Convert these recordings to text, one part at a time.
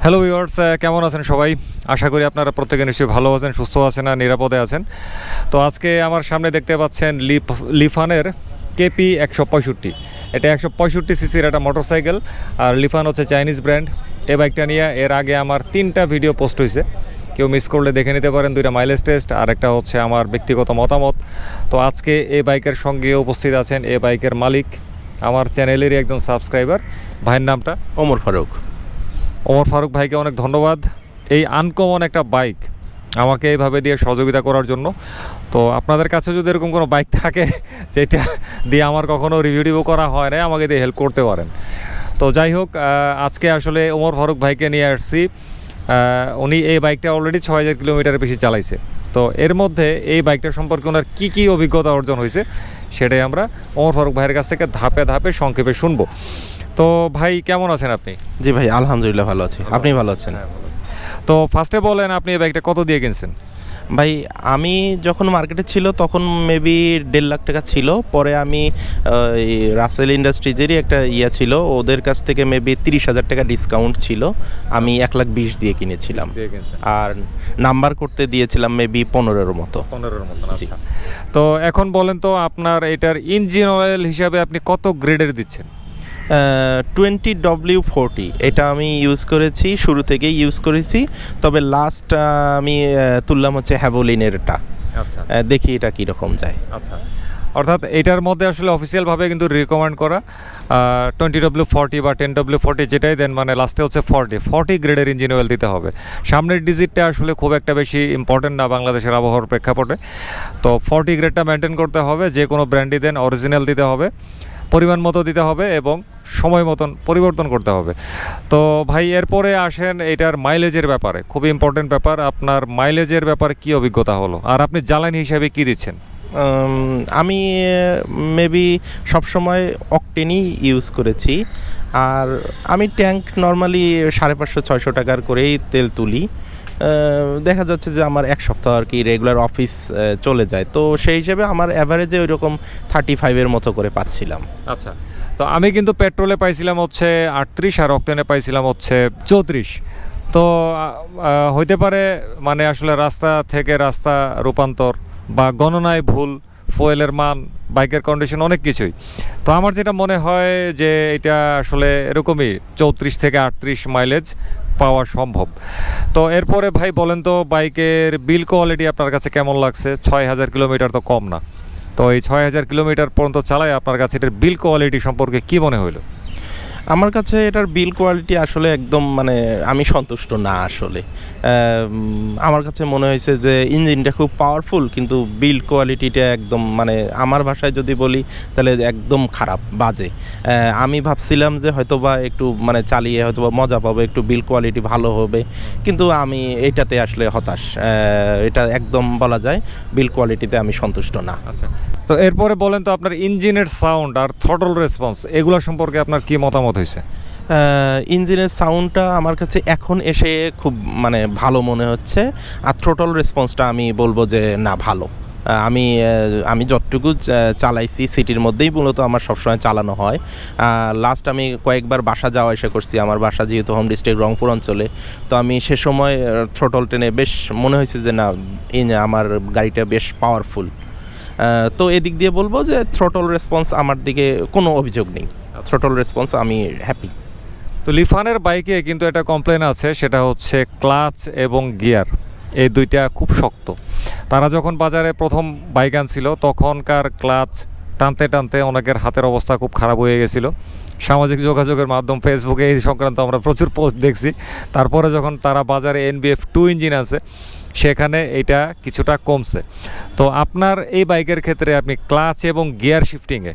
Hello viewers, কেমন আছেন সবাই? আশা করি আপনারা প্রত্যেকে নিশ্চয়ই ভালো আছেন, সুস্থ আছেন আর নিরাপদে আছেন। তো আজকে আমার সামনে দেখতে পাচ্ছেন লিফানের কেপি 165। এটা 165 সিসির একটা মোটরসাইকেল, আর লিফান হচ্ছে চাইনিজ ব্র্যান্ড। এই বাইকটা নিয়ে এর আগে আমার 3টা ভিডিও পোস্ট হয়েছে, কেউ মিস করলে দেখে নিতে পারেন। 2টা মাইলেজ টেস্ট আর একটা হচ্ছে আমার ব্যক্তিগত মতামত। তো আজকে এই বাইকের সঙ্গে উপস্থিত আছেন এই বাইকের মালিক, আমার চ্যানেলেরই একজন সাবস্ক্রাইবার। ভাইয়ের নামটা? ওমর ফারুক ভাইকে অনেক ধন্যবাদ এই আনকমন একটা বাইক আমাকে এইভাবে দিয়ে সহযোগিতা করার জন্য। তো আপনাদের কাছে যদি এরকম কোনো বাইক থাকে যেটা দিয়ে আমার কখনো রিভিউ করা হয় না, আমাকে দিয়ে হেল্প করতে পারেন। তো যাই হোক, আজকে আসলে ওমর ফারুক ভাইকে নিয়ে আসছি। উনি এই বাইকটা অলরেডি 6000 কিলোমিটারের বেশি চালাইছে। তো এর মধ্যে এই বাইকটা সম্পর্কে ওনার কী অভিজ্ঞতা অর্জন হয়েছে সেটাই আমরা ওমর ফারুক ভাইয়ের কাছ থেকে ধাপে ধাপে সংক্ষেপে শুনবো। তো ভাই, কেমন আছেন আপনি? জি ভাই, আলহামদুলিল্লাহ ভালো আছি। আপনি ভালো আছেন? তো ফার্স্টে বলেন, আপনি এই বাইকটা কত দিয়ে কিনছেন? ভাই, আমি যখন মার্কেটে ছিল তখন মেবি 1.5 লাখ টাকা ছিল। পরে আমি রাসেল ইন্ডাস্ট্রিজেরই একটা ছিল, ওদের কাছ থেকে মেবি 30,000 টাকা ডিসকাউন্ট ছিল। আমি 1,20,000 দিয়ে কিনেছিলাম, আর নাম্বার করতে দিয়েছিলাম মেবি 15-এর মতো। আচ্ছা। তো এখন বলেন তো, আপনার এটার ইঞ্জিন অয়েল হিসাবে আপনি কত গ্রেডের দিচ্ছেন? 20W40 এটা আমি ইউজ করেছি, শুরু থেকেই ইউজ করেছি। তবে লাস্ট আমি তুললাম হচ্ছে হ্যাভোলিনেরটা। আচ্ছা, দেখি এটা কীরকম যায়। আচ্ছা, অর্থাৎ এটার মধ্যে আসলে অফিসিয়ালভাবে কিন্তু রিকমেন্ড করা 20W40 বা 10W40 যেটাই দেন, মানে লাস্টে হচ্ছে 40 গ্রেডের ইঞ্জিন অয়েল দিতে হবে। সামনের ডিজিটটা আসলে খুব একটা বেশি ইম্পর্টেন্ট না বাংলাদেশের আবহাওয়ার প্রেক্ষাপটে। তো 40 গ্রেডটা মেনটেন করতে হবে, যে কোনো ব্র্যান্ডই দেন অরিজিনাল দিতে হবে, পরিমাণ মতো দিতে হবে এবং সময় মতন পরিবর্তন করতে হবে। তো ভাই, এরপরে আসেন এটার মাইলেজের ব্যাপারে। খুবই ইম্পর্টেন্ট ব্যাপার, আপনার মাইলেজের ব্যাপারে কি অভিজ্ঞতা হলো, আর আপনি জ্বালানি হিসাবে কি দিচ্ছেন? আমি মেবি সবসময় অকটেনই ইউজ করেছি, আর আমি ট্যাঙ্ক নর্মালি 550-600 টাকার করেই তেল তুলি। দেখা যাচ্ছে যে আমার এক সপ্তাহ আর কি রেগুলার অফিস চলে যায়, তো সেই হিসেবে আমার অ্যাভারেজে ওই রকম 35-এর মতো করে পাচ্ছিলাম। আচ্ছা, তো আমি কিন্তু পেট্রোলে পাইছিলাম হচ্ছে 38 আর অকটেনে পাইছিলাম হচ্ছে 34। তো হইতে পারে মানে আসলে রাস্তা থেকে রাস্তা রূপান্তর বা গণনায় ভুল, ফুয়েলের মান, বাইকের কন্ডিশন, অনেক কিছুই। তো আমার যেটা মনে হয় যে এটা আসলে এরকমই 34 থেকে 38 মাইলেজ পাওয়া সম্ভব। তো এরপরে ভাই বলেন তো, বাইকের বিল কোয়ালিটি আপনার কাছে কেমন লাগছে? 6000 কিলোমিটার তো কম না। তো এই 6000 কিলোমিটার পর্যন্ত চালায় আপনার কাছে এটার বিল কোয়ালিটি সম্পর্কে কি মনে হইলো? আমার কাছে এটার বিল কোয়ালিটি আসলে একদম মানে আমি সন্তুষ্ট না আসলে। আমার কাছে মনে হয়েছে যে ইঞ্জিনটা খুব পাওয়ারফুল, কিন্তু বিল কোয়ালিটিটা একদম মানে আমার ভাষায় যদি বলি তাহলে একদম খারাপ, বাজে। আমি ভাবছিলাম যে হয়তোবা একটু মানে চালিয়ে হয়তোবা মজা পাবো, একটু বিল কোয়ালিটি ভালো হবে, কিন্তু আমি এইটাতে আসলে হতাশ। এটা একদম বলা যায় বিল কোয়ালিটিতে আমি সন্তুষ্ট না। আচ্ছা, তো এরপরে বলেন তো, আপনার ইঞ্জিনের সাউন্ড আর থ্রটল রেসপন্স এগুলো সম্পর্কে আপনার কি মতামত হয়েছে? ইঞ্জিনের সাউন্ডটা আমার কাছে এখন এসে খুব মানে ভালো মনে হচ্ছে, আর থ্রোটল রেসপন্সটা আমি বলবো যে না, ভালো। আমি যতটুকু চালাইছি সিটির মধ্যেই মূলত আমার সবসময় চালানো হয়। লাস্ট আমি কয়েকবার বাসা যাওয়া এসে করছি, আমার বাসা যেহেতু হোম ডিস্ট্রিক্ট রংপুর অঞ্চলে, তো আমি সে সময় থ্রোটল টেনে বেশ মনে হয়েছে যে না, আমার গাড়িটা বেশ পাওয়ারফুল। তো এদিক দিয়ে বলবো যে থ্রোটল রেসপন্স আমার দিকে কোনো অভিযোগ নেই, থ্রোটল রেসপন্স আমি হ্যাপি। তো লিফানের বাইকে কিন্তু একটা কমপ্লেন আছে, সেটা হচ্ছে ক্লাচ এবং গিয়ার, এই দুইটা খুব শক্ত। তারা যখন বাজারে প্রথম বাইক আনছিল তখনকার ক্লাচ টানতে টানতে অনেকের হাতের অবস্থা খুব খারাপ হয়ে গেছিল। সামাজিক যোগাযোগের মাধ্যম ফেসবুকে এই সংক্রান্ত আমরা প্রচুর পোস্ট দেখছি। তারপরে যখন তারা বাজারে NBF2 ইঞ্জিন আছে, সেখানে এটা কিছুটা কমছে। তো আপনার এই বাইকের ক্ষেত্রে আপনি ক্লাচ এবং গিয়ার শিফটিংয়ে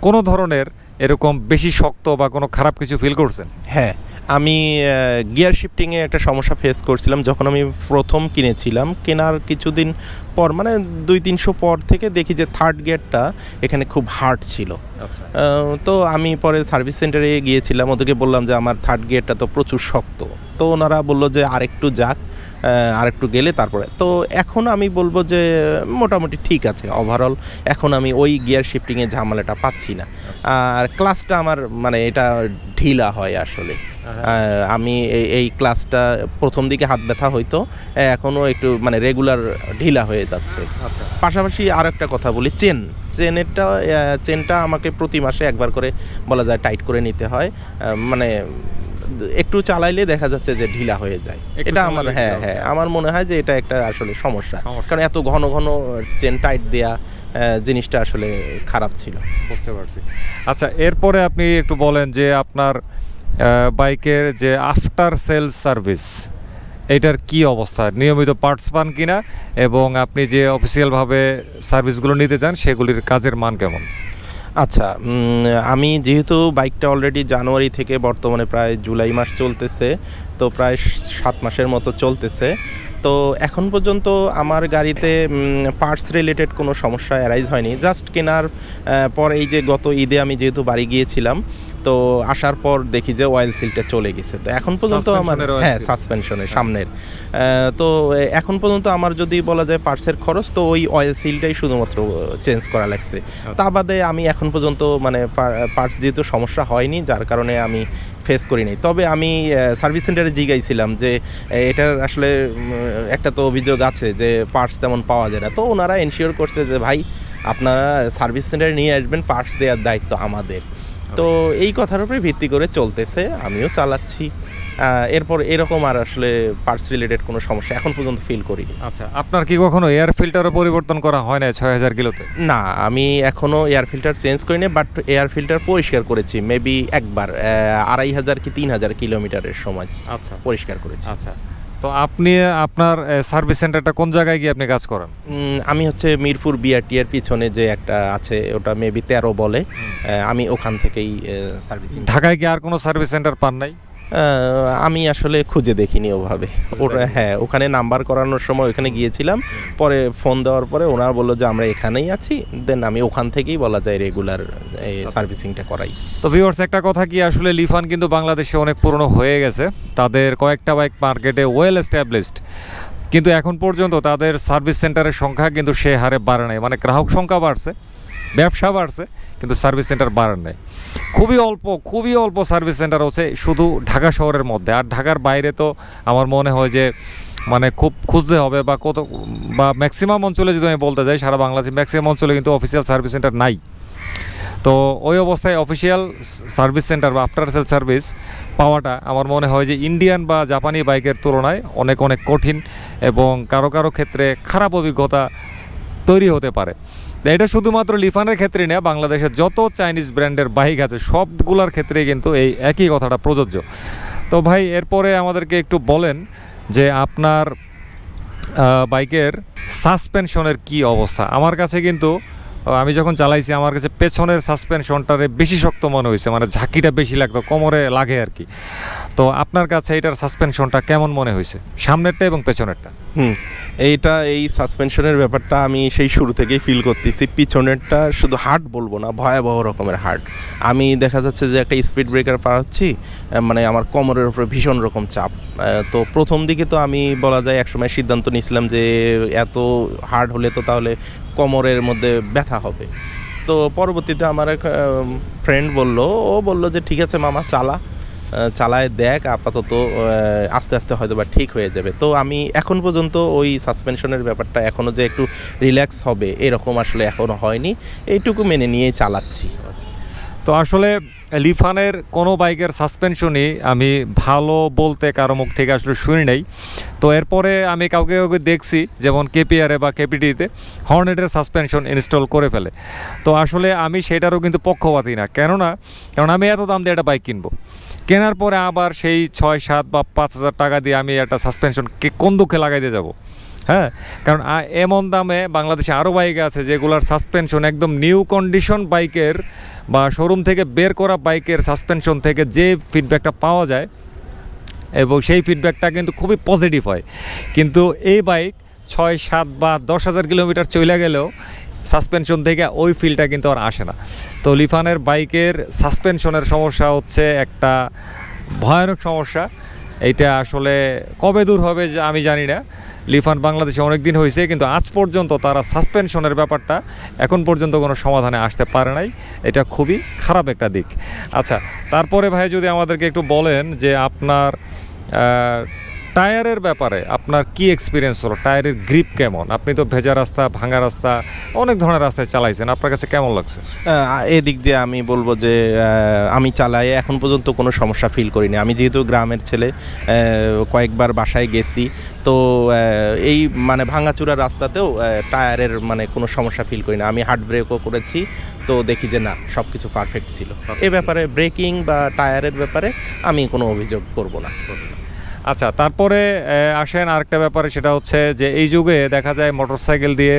কোনো ধরনের এরকম বেশি শক্ত বা কোনো খারাপ কিছু ফিল করছেন? হ্যাঁ, আমি গিয়ার শিফটিংয়ে একটা সমস্যা ফেস করছিলাম যখন আমি প্রথম কিনেছিলাম। কেনার কিছুদিন পর মানে 200-300 পর থেকে দেখি যে থার্ড গিয়ারটা এখানে খুব হার্ড ছিল। তো আমি পরে সার্ভিস সেন্টারে গিয়েছিলাম, ওদেরকে বললাম যে আমার থার্ড গিয়ারটা তো প্রচুর শক্ত, তো ওনারা বললো যে আরেকটু যাক, আরেকটু গেলে তারপরে। তো এখন আমি বলবো যে মোটামুটি ঠিক আছে ওভারঅল। এখন আমি ওই গিয়ার শিফটিংয়ে ঝামেলাটা পাচ্ছি না। আর ক্লাসটা আমার মানে এটা ঢিলা হয় আসলে। আমি এই ক্লাসটা প্রথম দিকে হাত ব্যথা হইতো, এখনও একটু মানে রেগুলার ঢিলা হয়ে যাচ্ছে। পাশাপাশি আর একটা কথা বলি, চেনটা আমাকে প্রতি মাসে একবার করে বলা যায় টাইট করে নিতে হয়। মানে একটু চালাইলে দেখা যাচ্ছে যে ঢিলা হয়ে যায়। এটা আমার আমার মনে হয় যে এটা একটা আসলে সমস্যা, কারণ এত ঘন ঘন চেন টাইট দেয়া জিনিসটা আসলে খারাপ ছিল। বুঝতে পারছি। আচ্ছা, এরপরে আপনি একটু বলেন যে আপনার বাইকের যে আফটার সেল সার্ভিস এটার কি অবস্থা, নিয়মিত পার্টস পান কিনা, এবং আপনি যে অফিসিয়ালভাবে সার্ভিসগুলো নিতে চান সেগুলির কাজের মান কেমন? আচ্ছা, আমি যেহেতু বাইকটা অলরেডি জানুয়ারি থেকে বর্তমানে প্রায় জুলাই মাস চলতেছে, তো প্রায় 7 মাসের মতো চলতেছে। তো এখন পর্যন্ত আমার গাড়িতে পার্টস রিলেটেড কোনো সমস্যা অ্যারাইজ হয়নি। জাস্ট কেনার পর এই যে গত ঈদে আমি যেহেতু বাড়ি গিয়েছিলাম, তো আসার পর দেখি যে অয়েল সিলটা চলে গেছে। তো এখন পর্যন্ত আমার সাসপেনশনের সামনের, তো এখন পর্যন্ত আমার যদি বলা যায় পার্টসের খরচ, তো ওই অয়েল সিলটাই শুধুমাত্র চেঞ্জ করা লাগছে। তা বাদে আমি এখন পর্যন্ত মানে পার্টস যেহেতু সমস্যা হয়নি, যার কারণে আমি ফেস করিনি। তবে আমি সার্ভিস সেন্টারে জিজ্ঞাসিলাম যে এটার আসলে একটা তো অভিযোগ আছে যে পার্টস তেমন পাওয়া যায় না। তো ওনারা এনশিওর করছে যে ভাই আপনারা সার্ভিস সেন্টারে নিয়ে আসবেন, পার্টস দেওয়ার দায়িত্ব আমাদের। তো এই কথার উপরে ভিত্তি করে চলতেছে, আমিও চালাচ্ছি। এরপর এরকম আর আসলে পার্টস রিলেটেড কোনো সমস্যা এখন পর্যন্ত ফিল করিনি। আচ্ছা, আপনার কি কখনো এয়ার ফিল্টারও পরিবর্তন করা হয় না 6000 কিলোতে? না, আমি এখনও এয়ার ফিল্টার চেঞ্জ করিনি, বাট এয়ার ফিল্টার পরিষ্কার করেছি মেবি একবার 2500 কি 3000 কিলোমিটারের সময়। আচ্ছা, পরিষ্কার করেছি। আচ্ছা, তো আপনি আপনার সার্ভিস সেন্টারটা কোন জায়গায় গিয়ে আপনি কাজ করেন? আমি হচ্ছে মিরপুর বিআরটি এর পিছনে যে একটা আছে, ওটা মেবি 13 বলে, আমি ওখান থেকেই সার্ভিসিং। ঢাকায় কি আর কোনো সার্ভিস সেন্টার পান নাই? আমি আসলে খুঁজে দেখিনি ওভাবে। ওটা ওখানে নাম্বার করানোর সময় ওখানে গিয়েছিলাম, পরে ফোন দেওয়ার পরে ওনারা বললো যে আমরা এখানেই আছি, দেন আমি ওখান থেকেই বলা যায় রেগুলার সার্ভিসিংটা করাই। তো ভিউয়ার্স, একটা কথা কি, আসলে লিফান কিন্তু বাংলাদেশে অনেক পুরনো হয়ে গেছে, তাদের কয়েকটা বাইক মার্কেটে ওয়েল এস্টাবলিশড, কিন্তু এখন পর্যন্ত তাদের সার্ভিস সেন্টারের সংখ্যা কিন্তু সে হারে বাড়ে নাই। মানে গ্রাহক সংখ্যা বাড়ছে, ব্যবসা বাড়ছে, কিন্তু সার্ভিস সেন্টার বাড়েন নাই। খুবই অল্প সার্ভিস সেন্টার হচ্ছে শুধু ঢাকা শহরের মধ্যে। আর ঢাকার বাইরে তো আমার মনে হয় যে মানে খুব খুঁজতে হবে, বা ম্যাক্সিমাম অঞ্চলে যদি আমি বলতে যাই, সারা বাংলাদেশে ম্যাক্সিমাম অঞ্চলে কিন্তু অফিসিয়াল সার্ভিস সেন্টার নাই। তো ওই অবস্থায় অফিসিয়াল সার্ভিস সেন্টার বা আফটার সেল সার্ভিস পাওয়াটা আমার মনে হয় যে ইন্ডিয়ান বা জাপানি বাইকের তুলনায় অনেক কঠিন, এবং কারো ক্ষেত্রে খারাপ অভিজ্ঞতা তৈরি হতে পারে। এটা শুধুমাত্র লিফানের ক্ষেত্রেই না, বাংলাদেশের যত চাইনিজ ব্র্যান্ডের বাইক আছে সবগুলোর ক্ষেত্রেই কিন্তু এই একই কথাটা প্রযোজ্য। তো ভাই, এরপরে আমাদেরকে একটু বলেন যে আপনার বাইকের সাসপেনশনের কি অবস্থা। আমার কাছে কিন্তু আমি যখন চালাইছি আমার কাছে পেছনের সাসপেনশনটারে বেশি শক্ত মনে হয়েছে, মানে ঝাঁকিটা বেশি লাগতো, কোমরে লাগে আর কি। তো আপনার কাছে এটার সাসপেনশনটা কেমন মনে হয়েছে, সামনেরটা এবং পেছনেরটা? এই সাসপেনশনের ব্যাপারটা আমি সেই শুরু থেকেই ফিল করতেছি। পিছনেরটা শুধু হার্ড বলবো না, ভয়াবহ রকমের হার্ড। আমি দেখা যাচ্ছে যে একটা স্পিড ব্রেকার পার হচ্ছি, মানে আমার কোমরের উপরে ভীষণ রকম চাপ। তো প্রথম দিকে তো আমি বলা যায় একসময় সিদ্ধান্ত নিয়েছিলাম যে এত হার্ড হলে তো তাহলে কোমরের মধ্যে ব্যথা হবে। তো পরবর্তীতে আমার এক ফ্রেন্ড বলল যে ঠিক আছে মামা, চালায় দেখ, আপাতত আস্তে আস্তে হয়তো বা ঠিক হয়ে যাবে। তো আমি এখন পর্যন্ত ওই সাসপেনশনের ব্যাপারটা এখনও যে একটু রিল্যাক্স হবে এরকম আসলে এখনও হয়নি, এইটুকু মেনে নিয়েই চালাচ্ছি। তো আসলে লিফানের কোনো বাইকের সাসপেনশনই আমি ভালো বলতে কারো মুখ থেকে আসলে শুনি নাই। তো এরপরে আমি কাউকে দেখছি, যেমন কেপিআরে বা কেপিটিতে হর্নেটের সাসপেনশন ইনস্টল করে ফেলে। তো আসলে আমি সেটারও কিন্তু পক্ষপাতী না, কারণ আমি এত দাম দিয়ে একটা বাইক কিনবো, কেনার পরে আবার সেই 6-7 বা 5000 টাকা দিয়ে আমি একটা সাসপেনশন কোন দুঃখে লাগাই দিয়ে যাবো? হ্যাঁ, কারণ এমন দামে বাংলাদেশে আরও বাইক আছে যেগুলোর সাসপেনশন একদম নিউ কন্ডিশন বাইকের বা শোরুম থেকে বের করা বাইকের সাসপেনশন থেকে যে ফিডব্যাকটা পাওয়া যায়, এবং সেই ফিডব্যাকটা কিন্তু খুবই পজিটিভ হয়। কিন্তু এই বাইক 6-7 বা 10,000 কিলোমিটার চলে গেলেও সাসপেনশন থেকে ওই ফিলটা কিন্তু আর আসে না। তো লিফানের বাইকের সাসপেনশনের সমস্যা হচ্ছে একটা ভয়ানক সমস্যা, এইটা আসলে কবে দূর হবে যে আমি জানি না। লিফান বাংলাদেশে অনেক দিন হয়েছে, কিন্তু আজ পর্যন্ত তারা সাসপেনশনের ব্যাপারটা এখন পর্যন্ত কোনো সমাধানে আসতে পারে নাই। এটা খুবই খারাপ একটা দিক। আচ্ছা, তারপরে ভাই যদি আমাদেরকে একটু বলেন যে আপনার টায়ারের ব্যাপারে আপনার কি এক্সপিরিয়েন্স হলো, টায়ারের গ্রিপ কেমন? আপনি তো ভেজা রাস্তা, ভাঙা রাস্তা, অনেক ধরনের রাস্তায় চালাইছেন, আপনার কাছে কেমন লাগছে? এদিক দিয়ে আমি বলবো যে আমি চালাই এখন পর্যন্ত কোনো সমস্যা ফিল করিনি। আমি যেহেতু গ্রামের ছেলে, কয়েকবার বাসায় গেছি, তো এই মানে ভাঙাচুরা রাস্তাতেও টায়ারের মানে কোনো সমস্যা ফিল করি না। আমি হার্ড ব্রেকও করেছি, তো দেখি যে না, সব কিছু পারফেক্ট ছিল। এ ব্যাপারে ব্রেকিং বা টায়ারের ব্যাপারে আমি কোনো অভিযোগ করব না। আচ্ছা, তারপরে আসেন আরেকটা ব্যাপারে, সেটা হচ্ছে যে এই যুগে দেখা যায় মোটরসাইকেল দিয়ে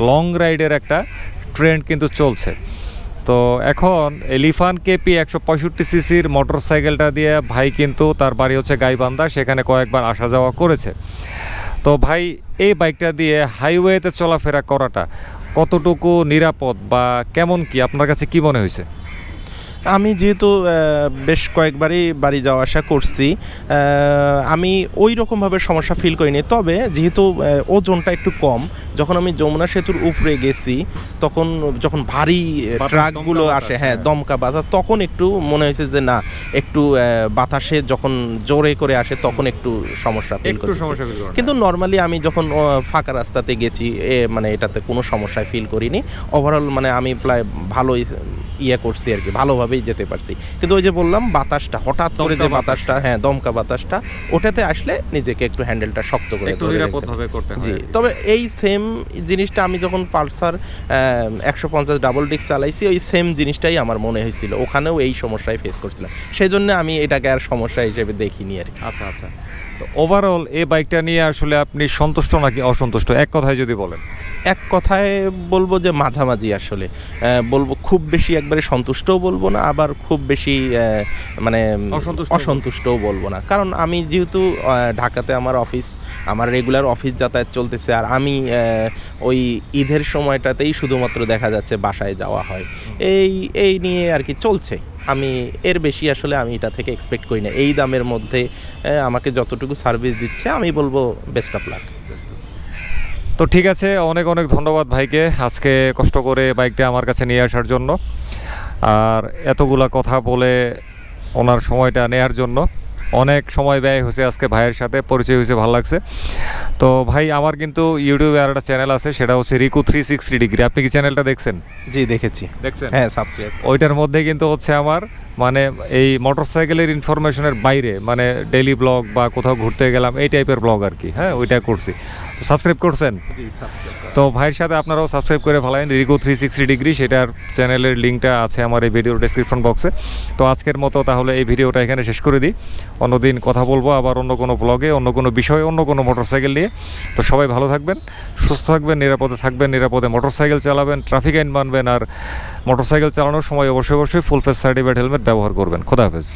লং রাইডের একটা ট্রেন্ড কিন্তু চলছে। তো এখন লিফান কেপি 165 সিসির মোটরসাইকেলটা দিয়ে ভাই কিন্তু তার বাড়ি হচ্ছে গাইবান্ধা, সেখানে কয়েকবার আসা যাওয়া করেছে। তো ভাই এই বাইকটা দিয়ে হাইওয়েতে চলাফেরা করাটা কতটুকু নিরাপদ বা কেমন, কি আপনার কাছে কি মনে হয়েছে? আমি যেহেতু বেশ কয়েকবারই বাড়ি যাওয়া আসা করছি, আমি ওই রকমভাবে সমস্যা ফিল করিনি। তবে যেহেতু ওজনটা একটু কম, যখন আমি যমুনা সেতুর উপরে গেছি, তখন যখন ভারী ট্রাকগুলো আসে, হ্যাঁ, দমকা বাতাস, তখন একটু মনে হয়েছে যে না, একটু বাতাসে যখন জোরে করে আসে তখন একটু সমস্যা ফিল করছি। কিন্তু নর্মালি আমি যখন ফাঁকা রাস্তাতে গেছি, মানে এটাতে কোনো সমস্যায় ফিল করিনি। ওভারঅল মানে আমি প্রায় ভালোই করছি আর কি, ভালোভাবেই যেতে পারছি। কিন্তু ওই যে বললাম, বাতাসটা হঠাৎ করে যে বাতাসটা, হ্যাঁ, দমকা বাতাসটা, ওটাতে আসলে নিজেকে একটু হ্যান্ডেলটা শক্ত করে নিরাপদভাবে করতে হয়। জি, তবে এই সেম জিনিসটা আমি যখন পালসার 150 ডাবল ডিস্ক চালাইছি, ওই সেম জিনিসটাই আমার মনে হয়েছিল, ওখানেও এই সমস্যায় ফেস করছিলাম। সেই জন্য আমি এটাকে আর সমস্যা হিসেবে দেখিনি আর কি। আচ্ছা আচ্ছা, তো ওভারঅল এই বাইকটা নিয়ে আসলে আপনি সন্তুষ্ট নাকি অসন্তুষ্ট, এক কথায় যদি বলেন? এক কথায় বলবো যে মাঝামাঝি আসলে বলবো। খুব বেশি একবারে সন্তুষ্টও বলবো না, আবার খুব বেশি মানে অসন্তুষ্টও বলবো না। কারণ আমি যেহেতু ঢাকাতে আমার অফিস, আমার রেগুলার অফিস যাতায়াত চলতেছে, আর আমি ওই ঈদের সময়টাতেই শুধুমাত্র দেখা যাচ্ছে বাসায় যাওয়া হয়, এই নিয়ে আর কি চলছে। আমি এর বেশি আসলে আমি এটা থেকে এক্সপেক্ট করি না। এই দামের মধ্যে আমাকে যতটুকু সার্ভিস দিচ্ছে, আমি বলবো বেস্ট অফ লাক। তো ঠিক আছে, অনেক অনেক ধন্যবাদ ভাইকে আজকে কষ্ট করে বাইকটা আমার কাছে নিয়ে আসার জন্য, আর এতগুলা কথা বলে ওনার সময়টা নেয়ার জন্য। অনেক সময় ব্যয় হয়েছে, আজকে ভাইয়ের সাথে পরিচয় হয়েছে, ভালো লাগছে। তো ভাই আমার কিন্তু ইউটিউবে আর একটা চ্যানেল আছে, সেটা হচ্ছে রিকু 360 ডিগ্রি। আপনি কি চ্যানেলটা দেখছেন? জি, দেখেছি। দেখছেন? হ্যাঁ, সাবস্ক্রাইব। ওইটার মধ্যে কিন্তু হচ্ছে আমার মানে এই মোটরসাইকেলের ইনফরমেশনের বাইরে, মানে ডেইলি ব্লগ বা কোথাও ঘুরতে গেলাম, এই টাইপের ব্লগ আর কি। হ্যাঁ, ওইটা করছি। সাবস্ক্রাইব করছেন? জি, সাবস্ক্রাইব। তো ভাইয়ের সাথে আপনারাও সাবস্ক্রাইব করে ফেলাইন, রিকু 360 ডিগ্রি, সেটার চ্যানেলের লিঙ্কটা আছে আমার এই ভিডিওর ডেসক্রিপশন বক্সে। তো আজকের মতো তাহলে এই ভিডিওটা এখানে শেষ করে দিই। অন্যদিন কথা বলবো আবার অন্য কোনো ব্লগে, অন্য কোনো বিষয়ে, অন্য কোনো মোটরসাইকেল নিয়ে। তো সবাই ভালো থাকবেন, সুস্থ থাকবেন, নিরাপদে থাকবেন, নিরাপদে মোটরসাইকেল চালাবেন, ট্রাফিক আইন মানবেন, আর মোটরসাইকেল চালানোর সময় অবশ্যই ফুল ফেস সার্টিফাইড হেলমেট ব্যবহার করবেন। খোদা হাফেজ।